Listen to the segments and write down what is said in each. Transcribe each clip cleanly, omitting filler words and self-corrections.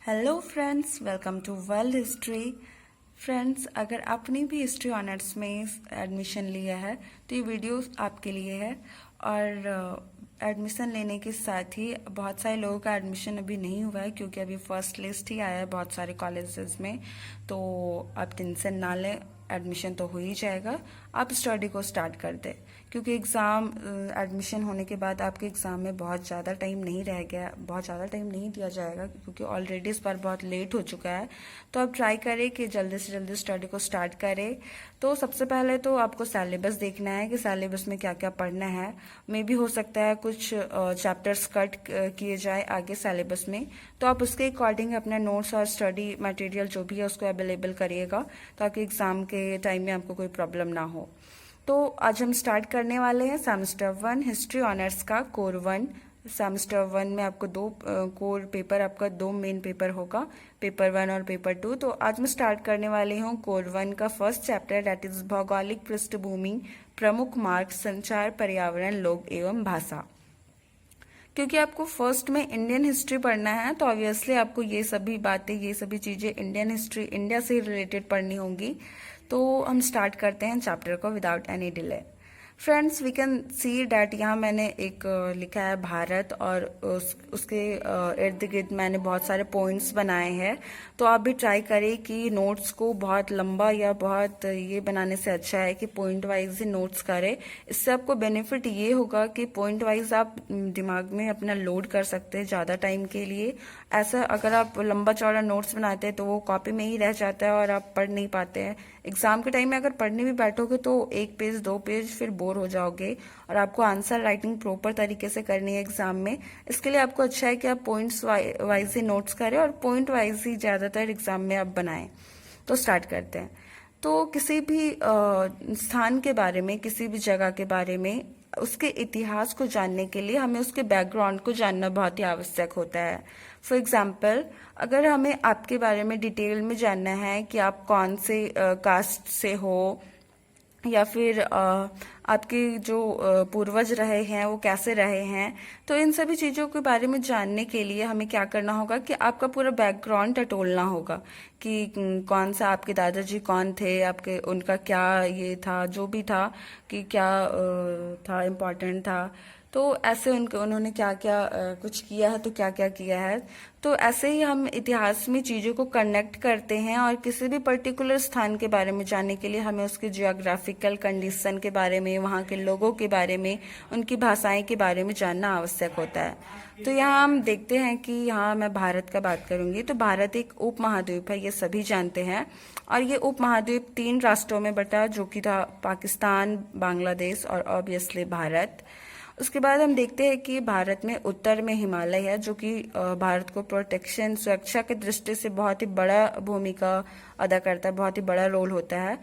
Hello friends, welcome to world history. Friends, अगर आपने भी हिस्ट्री ऑनर्स में एडमिशन लिया है तो ये वीडियो आपके लिए है। और एडमिशन लेने के साथ ही बहुत सारे लोगों का एडमिशन अभी नहीं हुआ है क्योंकि अभी फर्स्ट लिस्ट ही आया है बहुत सारे कॉलेजेस में। तो आप टेंशन ना लें, एडमिशन तो हो ही जाएगा। आप स्टडी को स्टार्ट कर दें क्योंकि एग्ज़ाम एडमिशन होने के बाद आपके एग्ज़ाम में बहुत ज़्यादा टाइम नहीं रह गया, बहुत ज़्यादा टाइम नहीं दिया जाएगा क्योंकि ऑलरेडी इस बार बहुत लेट हो चुका है। तो आप ट्राई करें कि जल्दी से जल्दी स्टडी को स्टार्ट करें। तो सबसे पहले तो आपको सिलेबस देखना है कि सिलेबस में क्या क्या पढ़ना है। मे भी हो सकता है कुछ चैप्टर्स कट किए जाए आगे सिलेबस में, तो आप उसके अकॉर्डिंग अपना नोट्स और स्टडी मटेरियल जो भी है उसको अवेलेबल करिएगा ताकि एग्ज़ाम के टाइम में आपको कोई प्रॉब्लम ना हो। तो आज हम स्टार्ट करने वाले हैं सेमेस्टर 1 हिस्ट्री ऑनर्स का कोर 1। सेमेस्टर 1 में आपको दो कोर पेपर, आपका दो मेन पेपर होगा, पेपर 1 और पेपर 2। तो आज मैं स्टार्ट करने वाली हूँ कोर 1 का फर्स्ट चैप्टर, दैट इज भौगोलिक पृष्ठभूमि, प्रमुख मार्ग, संचार, पर्यावरण, लोग एवं भाषा। क्योंकि आपको फर्स्ट में इंडियन हिस्ट्री पढ़ना है तो ऑब्वियसली आपको ये सभी बातें, ये सभी चीज़ें इंडियन हिस्ट्री, इंडिया से रिलेटेड पढ़नी होंगी। तो हम स्टार्ट करते हैं चैप्टर को without any delay. Friends, we can see that यहाँ मैंने एक लिखा है भारत और उसके इर्द गिर्द मैंने बहुत सारे पॉइंट्स बनाए हैं। तो आप भी ट्राई करें कि नोट्स को बहुत लंबा या बहुत ये बनाने से अच्छा है कि पॉइंट वाइज ही नोट्स करें। इससे आपको बेनिफिट ये होगा कि पॉइंट वाइज आप दिमाग में अपना लोड कर सकते हैं ज़्यादा टाइम के लिए। ऐसा अगर आप लंबा चौड़ा नोट्स बनाते हैं तो वो कॉपी में ही रह जाता है और आप पढ़ नहीं पाते हैं। एग्जाम के टाइम में अगर पढ़ने भी बैठोगे तो एक पेज दो पेज फिर बोर हो जाओगे और आपको आंसर राइटिंग प्रॉपर तरीके से करनी है एग्जाम में। इसके लिए आपको अच्छा है कि आप पॉइंट्स वाइज ही नोट्स करें और पॉइंट वाइज ही ज़्यादातर एग्जाम में आप बनाएं। तो स्टार्ट करते हैं। तो किसी भी स्थान के बारे में, किसी भी जगह के बारे में, उसके इतिहास को जानने के लिए हमें उसके बैकग्राउंड को जानना बहुत ही आवश्यक होता है। फॉर एग्जाम्पल, अगर हमें आपके बारे में डिटेल में जानना है कि आप कौन से कास्ट से हो या फिर आपके जो पूर्वज रहे हैं वो कैसे रहे हैं, तो इन सभी चीज़ों के बारे में जानने के लिए हमें क्या करना होगा कि आपका पूरा बैकग्राउंड टटोलना होगा कि कौन सा आपके दादाजी कौन थे, आपके उनका क्या ये था, जो भी था कि क्या था, इम्पोर्टेंट था। तो ऐसे उन्होंने क्या क्या कुछ किया है तो क्या क्या किया है। तो ऐसे ही हम इतिहास में चीज़ों को कनेक्ट करते हैं और किसी भी पर्टिकुलर स्थान के बारे में जानने के लिए हमें उसके जियोग्राफिकल कंडीशन के बारे में, वहाँ के लोगों के बारे में, उनकी भाषाएं के बारे में जानना आवश्यक होता है। तो यहाँ हम देखते हैं कि यहाँ मैं भारत का बात करूंगी। तो भारत एक उप महाद्वीप है, ये सभी जानते हैं। और ये उप महाद्वीप 3 राष्ट्रों में बटा, जो कि था पाकिस्तान, बांग्लादेश और ऑब्वियसली भारत। उसके बाद हम देखते हैं कि भारत में उत्तर में हिमालय है जो कि भारत को प्रोटेक्शन, सुरक्षा की दृष्टि से बहुत ही बड़ा भूमिका अदा करता है, बहुत ही बड़ा रोल होता है।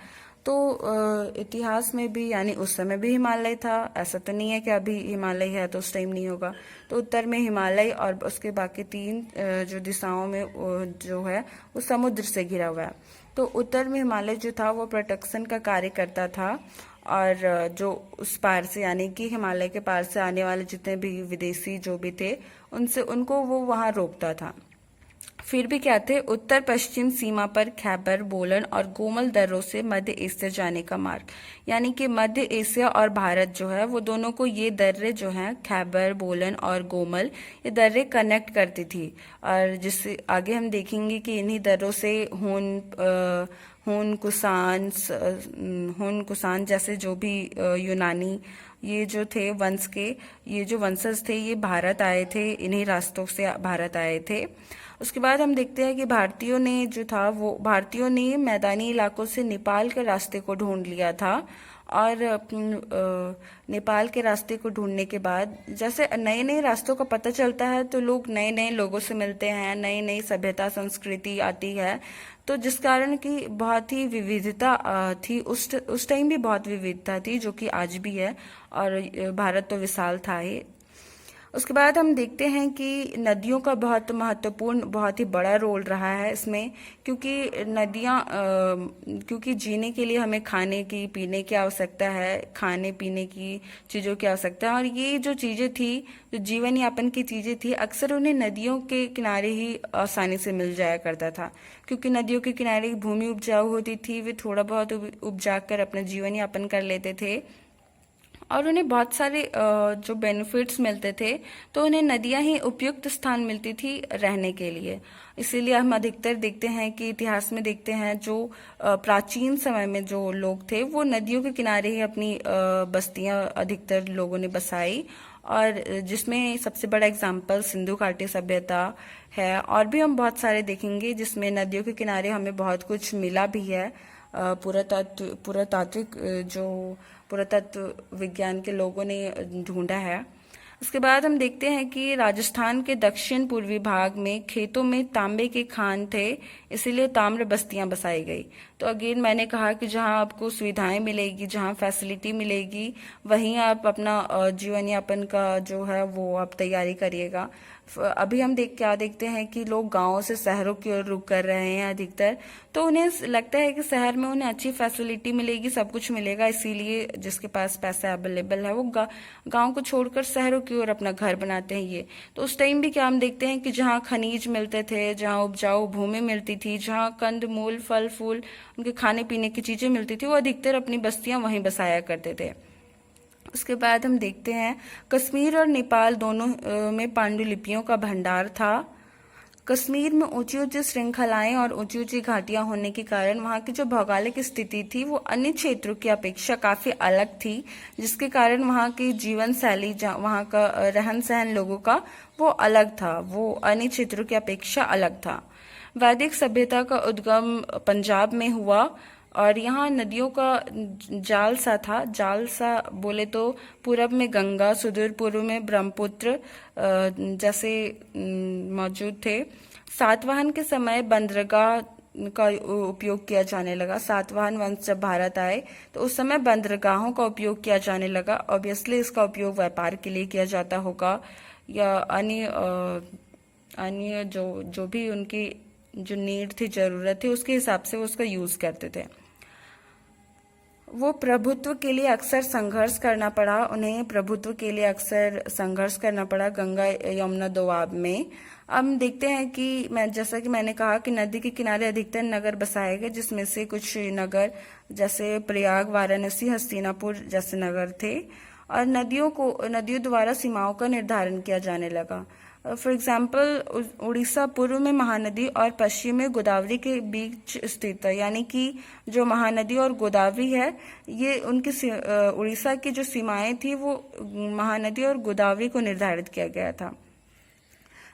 तो इतिहास में भी, यानी उस समय भी हिमालय था, ऐसा तो नहीं है कि अभी हिमालय है तो उस टाइम नहीं होगा। तो उत्तर में हिमालय और उसके बाकी 3 जो दिशाओं में जो है वो समुद्र से घिरा हुआ है। तो उत्तर में हिमालय जो था वो प्रोटेक्शन का कार्य करता था और जो उस पार से, यानी कि हिमालय के पार से आने वाले जितने भी विदेशी जो भी थे उनको वो वहां रोकता था। फिर भी क्या थे, उत्तर पश्चिम सीमा पर खैबर, बोलन और गोमल दर्रों से मध्य एशिया जाने का मार्ग, यानी कि मध्य एशिया और भारत जो है वो दोनों को ये दर्रे जो हैं खैबर, बोलन और गोमल, ये दर्रे कनेक्ट करती थी। और जिससे आगे हम देखेंगे कि इन्हीं दर्रों से हुन कुसान जैसे जो भी यूनानी ये जो थे वंश के, ये जो वंशज थे ये भारत आए थे, इन्हीं रास्तों से भारत आए थे। उसके बाद हम देखते हैं कि भारतीयों ने मैदानी इलाकों से नेपाल के रास्ते को ढूंढ लिया था। और नेपाल के रास्ते को ढूंढने के बाद जैसे नए नए रास्तों का पता चलता है तो लोग नए नए लोगों से मिलते हैं, नई नई सभ्यता संस्कृति आती है। तो जिस कारण की बहुत ही विविधता थी, उस टाइम भी बहुत विविधता थी जो कि आज भी है। और भारत तो विशाल था ही। उसके बाद हम देखते हैं कि नदियों का बहुत महत्वपूर्ण, बहुत ही बड़ा रोल रहा है इसमें, क्योंकि नदियाँ क्योंकि जीने के लिए हमें खाने की, पीने की आवश्यकता है, खाने पीने की चीज़ों की आवश्यकता है, और ये जो चीज़ें थी, जो जीवन यापन की चीज़ें थी, अक्सर उन्हें नदियों के किनारे ही आसानी से मिल जाया करता था, क्योंकि नदियों के किनारे की भूमि उपजाऊ होती थी, वे थोड़ा बहुत उपजा कर अपना जीवन यापन कर लेते थे, और उन्हें बहुत सारे जो बेनिफिट्स मिलते थे, तो उन्हें नदियां ही उपयुक्त स्थान मिलती थी रहने के लिए। इसीलिए हम अधिकतर देखते हैं कि इतिहास में देखते हैं, जो प्राचीन समय में जो लोग थे वो नदियों के किनारे ही अपनी बस्तियां अधिकतर लोगों ने बसाई, और जिसमें सबसे बड़ा एग्जाम्पल सिंधु घाटी सभ्यता है, और भी हम बहुत सारे देखेंगे जिसमें नदियों के किनारे हमें बहुत कुछ मिला भी है। पुरातात्विक जो पुरातत्व विज्ञान के लोगों ने ढूंढा है। उसके बाद हम देखते हैं कि राजस्थान के दक्षिण पूर्वी भाग में खेतों में तांबे के खान थे, इसीलिए ताम्र बस्तियां बसाई गई। तो अगेन मैंने कहा कि जहां आपको सुविधाएं मिलेगी, जहां फैसिलिटी मिलेगी, वहीं आप अपना जीवन यापन का जो है वो आप तैयारी करिएगा। अभी हम क्या देखते हैं कि लोग गांवों से शहरों की ओर रुख कर रहे हैं अधिकतर, तो उन्हें लगता है कि शहर में उन्हें अच्छी फैसिलिटी मिलेगी, सब कुछ मिलेगा, इसीलिए जिसके पास पैसा अवेलेबल है वो गांव को छोड़कर शहरों की ओर अपना घर बनाते हैं। ये तो उस टाइम भी क्या हम देखते हैं कि जहाँ खनिज मिलते थे, जहाँ उपजाऊ भूमि मिलती थी, जहाँ कंद मूल फल फूल उनके खाने पीने की चीजें मिलती थी, वो अधिकतर अपनी बस्तियां वहीं बसाया करते थे। उसके बाद हम देखते हैं कश्मीर और नेपाल दोनों में पांडुलिपियों का भंडार था। कश्मीर में ऊंची ऊंची श्रृंखलाएं और ऊंची ऊंची घाटियां होने के कारण वहां की जो भौगोलिक स्थिति थी वो अन्य क्षेत्रों की अपेक्षा काफी अलग थी, जिसके कारण वहां की जीवन शैली, वहां का रहन सहन लोगों का वो अलग था, वो अन्य क्षेत्रों की अपेक्षा अलग था। वैदिक सभ्यता का उद्गम पंजाब में हुआ, और यहाँ नदियों का जाल सा था, जाल सा बोले तो पूरब में गंगा, सुदूर पूर्व में ब्रह्मपुत्र जैसे मौजूद थे। सातवाहन के समय बंदरगाह का उपयोग किया जाने लगा। सातवाहन वंश जब भारत आए तो उस समय बंदरगाहों का उपयोग किया जाने लगा। ऑब्वियसली इसका उपयोग व्यापार के लिए किया जाता होगा, या अन्य जो भी उनकी जो नीड थी, जरूरत थी, उसके हिसाब से वो उसका यूज करते थे। वो प्रभुत्व के लिए अक्सर संघर्ष करना पड़ा, उन्हें प्रभुत्व के लिए अक्सर संघर्ष करना पड़ा गंगा यमुना दोआब में। हम देखते हैं कि जैसा कि मैंने कहा कि नदी के किनारे अधिकतर नगर बसाए गए, जिसमें से कुछ नगर जैसे प्रयाग, वाराणसी, हस्तिनापुर जैसे नगर थे, और नदियों द्वारा सीमाओं का निर्धारण किया जाने लगा। फॉर एग्जाम्पल उड़ीसा पूर्व में महानदी और पश्चिम में गोदावरी के बीच स्थित है, यानी कि जो महानदी और गोदावरी है, ये उनकी उड़ीसा की जो सीमाएं थी वो महानदी और गोदावरी को निर्धारित किया गया था।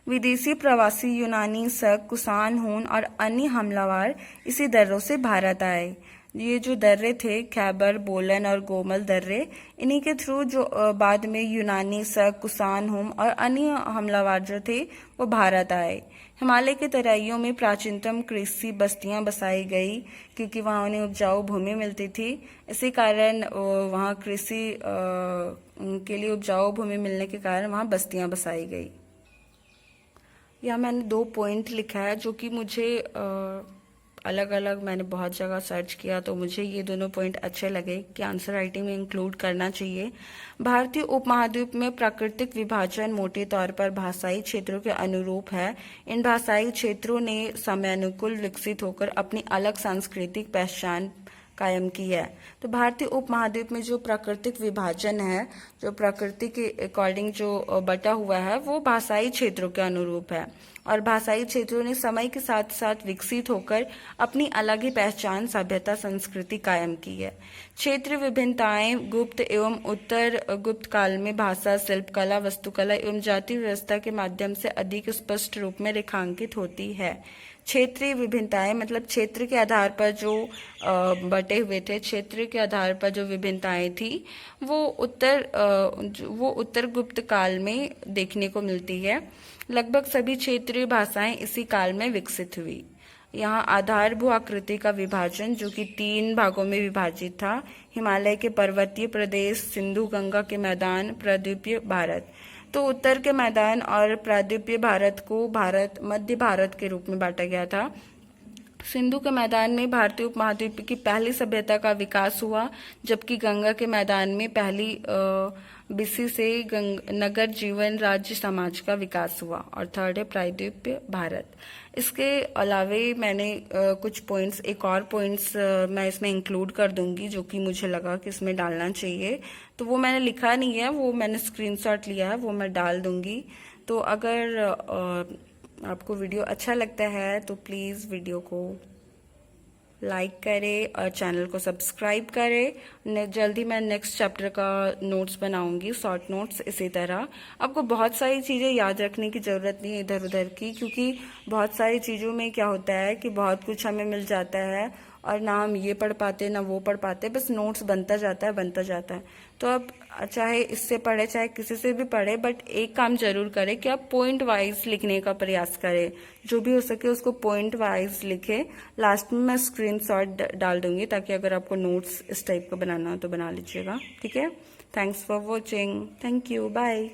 विदेशी प्रवासी यूनानी, शक, कुषाण, हून और अन्य हमलावर इसी दर्रों से भारत आए। ये जो दर्रे थे, खैबर, बोलन और गोमल दर्रे, इन्हीं के थ्रू जो बाद में यूनानी, शक, कुषाण, हुम और अन्य हमलावर जो थे वो भारत आए। हिमालय के तराइयों में प्राचीनतम कृषि बस्तियां बसाई गई, क्योंकि वहां उन्हें उपजाऊ भूमि मिलती थी। इसी कारण वहां कृषि के लिए उपजाऊ भूमि मिलने के कारण वहां बस्तियां बसाई गई। यहाँ मैंने 2 पॉइंट लिखा है जो कि मुझे अलग अलग मैंने बहुत जगह सर्च किया, तो मुझे ये दोनों पॉइंट अच्छे लगे कि आंसर राइटिंग में इंक्लूड करना चाहिए। भारतीय उपमहाद्वीप में प्राकृतिक विभाजन मोटे तौर पर भाषाई क्षेत्रों के अनुरूप है। इन भाषाई क्षेत्रों ने समयानुकूल विकसित होकर अपनी अलग सांस्कृतिक पहचान कायम की है। तो भारतीय उपमहाद्वीप में जो प्राकृतिक विभाजन है, जो प्रकृति के अकॉर्डिंग जो बटा हुआ है, वो भाषाई क्षेत्रों के अनुरूप है, और भाषाई क्षेत्रों ने समय के साथ साथ विकसित होकर अपनी अलग ही पहचान, सभ्यता, संस्कृति कायम की है। क्षेत्र विभिन्नताएं गुप्त एवं उत्तर गुप्त काल में भाषा, शिल्पकला, वस्तुकला एवं जाति व्यवस्था के माध्यम से अधिक स्पष्ट रूप में रेखांकित होती है। क्षेत्रीय विभिन्नताएं मतलब क्षेत्र के आधार पर जो बटे हुए थे, क्षेत्र के आधार पर जो विभिन्नताएं थी, वो उत्तर गुप्त काल में देखने को मिलती है। लगभग सभी क्षेत्रीय भाषाएं इसी काल में विकसित हुई। यहाँ आधार भू आकृति का विभाजन जो कि 3 भागों में विभाजित था। हिमालय के पर्वतीय प्रदेश, सिंधु गंगा के मैदान, प्रायद्वीपीय भारत। तो उत्तर के मैदान और प्रायद्वीपीय भारत को मध्य भारत के रूप में बांटा गया था। सिंधु के मैदान में भारतीय उपमहाद्वीप की पहली सभ्यता का विकास हुआ, जबकि गंगा के मैदान में पहली बीसी से नगर जीवन राज्य समाज का विकास हुआ। और थर्ड है प्रायद्वीपीय भारत। इसके अलावे मैंने कुछ पॉइंट्स, एक और पॉइंट्स मैं इसमें इंक्लूड कर दूंगी जो कि मुझे लगा कि इसमें डालना चाहिए, तो वो मैंने लिखा नहीं है, वो मैंने स्क्रीनशॉट लिया है, वो मैं डाल दूंगी। तो अगर आपको वीडियो अच्छा लगता है तो प्लीज़ वीडियो को लाइक करें और चैनल को सब्सक्राइब करें। जल्दी मैं नेक्स्ट चैप्टर का नोट्स बनाऊंगी, शॉर्ट नोट्स। इसी तरह आपको बहुत सारी चीज़ें याद रखने की ज़रूरत नहीं है इधर उधर की, क्योंकि बहुत सारी चीज़ों में क्या होता है कि बहुत कुछ हमें मिल जाता है और ना हम ये पढ़ पाते ना वो पढ़ पाते, बस नोट्स बनता जाता है। तो अब चाहे इससे पढ़े चाहे किसी से भी पढ़े, बट एक काम जरूर करें कि आप पॉइंट वाइज लिखने का प्रयास करें, जो भी हो सके उसको पॉइंट वाइज लिखें। लास्ट में मैं स्क्रीनशॉट डाल दूंगी ताकि अगर आपको नोट्स इस टाइप का बनाना हो तो बना लीजिएगा, ठीक है। Thanks for watching, thank you, bye.